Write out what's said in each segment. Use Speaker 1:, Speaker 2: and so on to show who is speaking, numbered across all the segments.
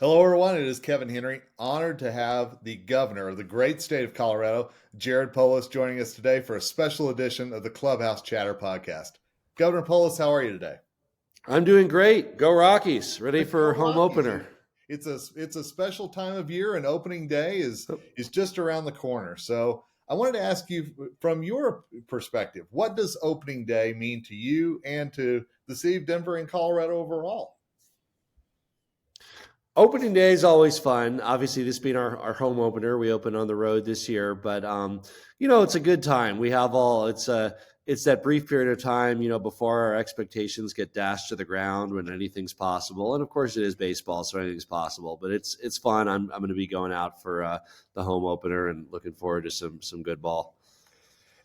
Speaker 1: Hello, everyone. It is Kevin Henry. Honored to have the governor of the great state of Colorado, Jared Polis, joining us today for a special edition of the Clubhouse Chatter podcast. Governor Polis, how are you today?
Speaker 2: I'm doing great. Go Rockies. Ready for home opener.
Speaker 1: It's a special time of year, and opening day is just around the corner. So I wanted to ask you, from your perspective, what does opening day mean to you and to the city of Denver and Colorado overall?
Speaker 2: Opening day is always fun. Obviously, this being our home opener, we open on the road this year, but it's a good time. We have it's that brief period of time, before our expectations get dashed to the ground when anything's possible. And of course it is baseball, so anything's possible, but it's fun. I'm going to be going out for the home opener and looking forward to some good ball.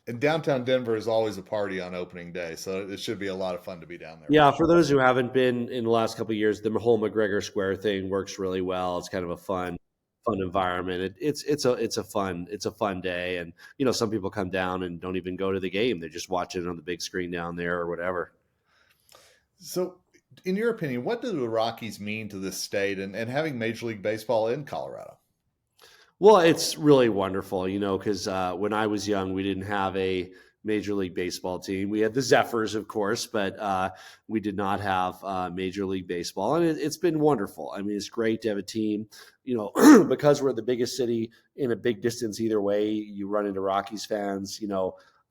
Speaker 1: And downtown Denver is always a party on opening day, so it should be a lot of fun to be down there.
Speaker 2: Yeah, for those who haven't been in the last couple of years, the whole McGregor Square thing works really well. It's kind of a fun environment. It's a fun day, and some people come down and don't even go to the game; they just watch it on the big screen down there or whatever.
Speaker 1: So, in your opinion, what do the Rockies mean to this state and having Major League Baseball in Colorado?
Speaker 2: Well, it's really wonderful, because when I was young, we didn't have a Major League Baseball team. We had the Zephyrs, of course, but we did not have Major League Baseball. And it's been wonderful. I mean, it's great to have a team, because we're the biggest city in a big distance either way. You run into Rockies fans,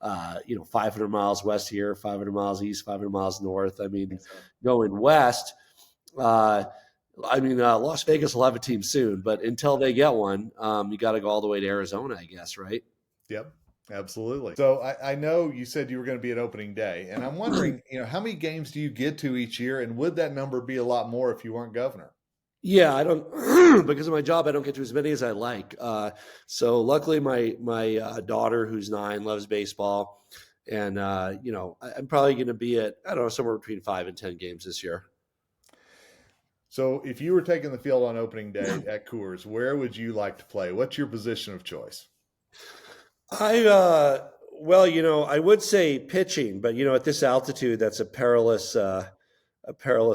Speaker 2: 500 miles west here, 500 miles east, 500 miles north. I mean, going west, Las Vegas will have a team soon, but until they get one, you got to go all the way to Arizona, I guess, right?
Speaker 1: Yep, absolutely. So I know you said you were going to be at opening day, and I'm wondering, how many games do you get to each year, and would that number be a lot more if you weren't governor?
Speaker 2: Yeah, I don't, because of my job, I don't get to as many as I like. So luckily my daughter, who's 9, loves baseball, and I'm probably going to be at, I don't know, somewhere between 5 and 10 games this year.
Speaker 1: So if you were taking the field on opening day at Coors, where would you like to play? What's your position of choice?
Speaker 2: I would say pitching, but at this altitude, that's a perilous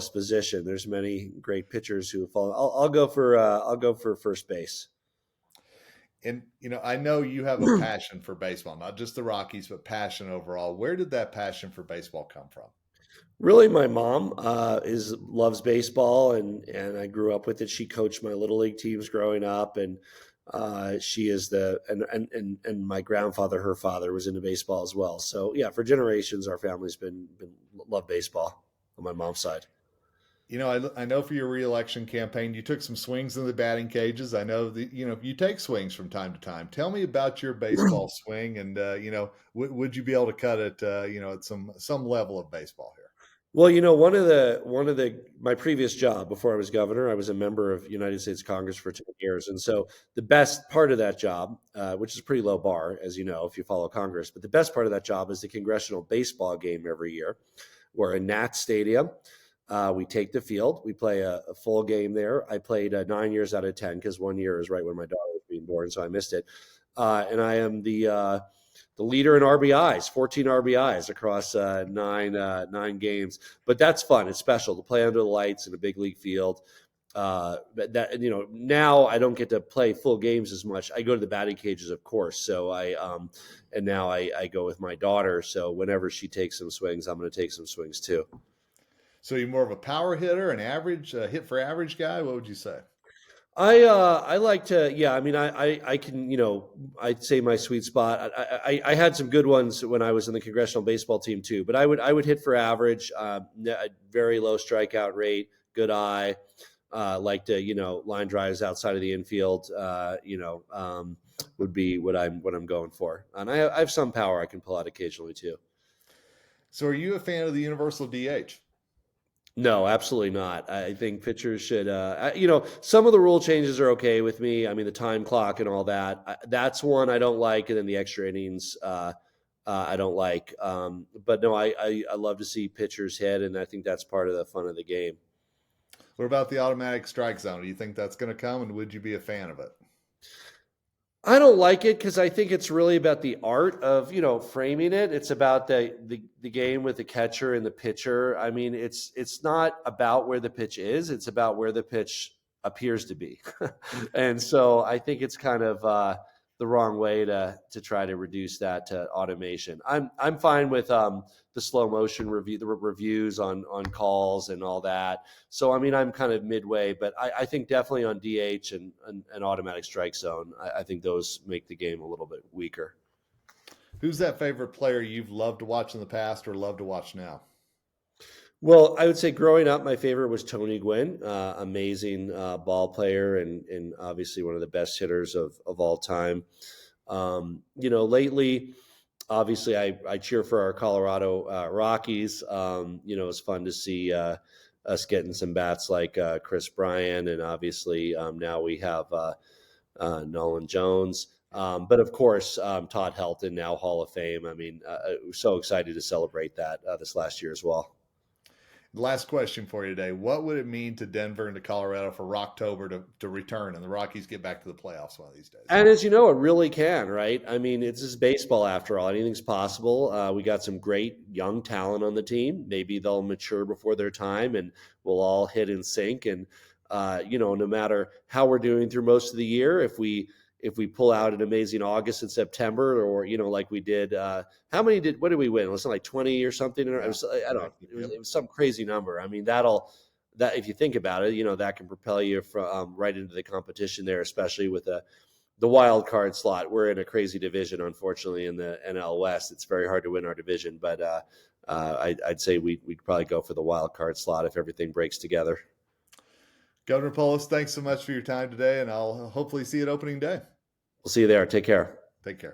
Speaker 2: position. There's many great pitchers who fall. I'll go for first base.
Speaker 1: And I know you have a passion for baseball, not just the Rockies, but passion overall. Where did that passion for baseball come from?
Speaker 2: Really, my mom loves baseball, and I grew up with it. She coached my little league teams growing up, and she is and my grandfather, her father, was into baseball as well. So yeah, for generations, our family's been loved baseball on my mom's side.
Speaker 1: I know for your reelection campaign, you took some swings in the batting cages. I know that, you take swings from time to time. Tell me about your baseball swing, and would you be able to cut it, at some level of baseball here?
Speaker 2: Well, my previous job before I was governor, I was a member of United States Congress for 10 years. And so the best part of that job, which is a pretty low bar, as you know, if you follow Congress, but the best part of that job is the congressional baseball game every year. We're in Nat Stadium. We take the field. We play a full game there. I played 9 years out of 10 because 1 year is right when my daughter was being born, so I missed it. And I am the leader in RBIs, 14 RBIs across nine games. But that's fun. It's special to play under the lights in a big league field. But that, now I don't get to play full games as much. I go to the batting cages, of course. So and now I go with my daughter. So whenever she takes some swings, I'm going to take some swings too.
Speaker 1: So you're more of a power hitter, an average hit for average guy? What would you say?
Speaker 2: I like to, yeah. I mean, I can, I'd say my sweet spot. I had some good ones when I was in the congressional baseball team too, but I would hit for average, very low strikeout rate, good eye, like to, line drives outside of the infield, would be what I'm going for. And I have some power I can pull out occasionally too.
Speaker 1: So are you a fan of the universal DH?
Speaker 2: No, absolutely not. I think pitchers should, some of the rule changes are okay with me. I mean, the time clock and all that, that's one I don't like. And then the extra innings, I don't like. But no, I love to see pitchers hit, and I think that's part of the fun of the game.
Speaker 1: What about the automatic strike zone? Do you think that's going to come, and would you be a fan of it?
Speaker 2: I don't like it because I think it's really about the art of, framing it. It's about the game with the catcher and the pitcher. I mean, it's not about where the pitch is. It's about where the pitch appears to be. And so I think it's kind of the wrong way to try to reduce that to automation. I'm fine with the slow motion review, the reviews on calls and all that. So I mean, I'm kind of midway, but I think definitely on DH and automatic strike zone, I think those make the game a little bit weaker.
Speaker 1: Who's that favorite player you've loved to watch in the past or love to watch now?
Speaker 2: Well, I would say growing up, my favorite was Tony Gwynn, amazing ball player and obviously one of the best hitters of all time. Lately, obviously, I cheer for our Colorado Rockies. It's fun to see us getting some bats like Chris Bryant, and obviously now we have Nolan Jones. But of course, Todd Helton, now Hall of Fame. I mean, so excited to celebrate that this last year as well.
Speaker 1: Last question for you today. What would it mean to Denver and to Colorado for Rocktober to return and the Rockies get back to the playoffs one of these days?
Speaker 2: And as you know, it really can, right? I mean, it's just baseball after all. Anything's possible. We got some great young talent on the team. Maybe they'll mature before their time and we'll all hit in sync. And, no matter how we're doing through most of the year, if we pull out an amazing August and September, or like we did, what did we win? It was like 20 or something. It was, I don't know. It was some crazy number. I mean, that if you think about it, that can propel you from right into the competition there, especially with the wild card slot. We're in a crazy division, unfortunately, in the NL West. It's very hard to win our division, but I'd say we'd probably go for the wild card slot if everything breaks together.
Speaker 1: Governor Polis, thanks so much for your time today, and I'll hopefully see you at opening day.
Speaker 2: We'll see you there. Take care.
Speaker 1: Take care.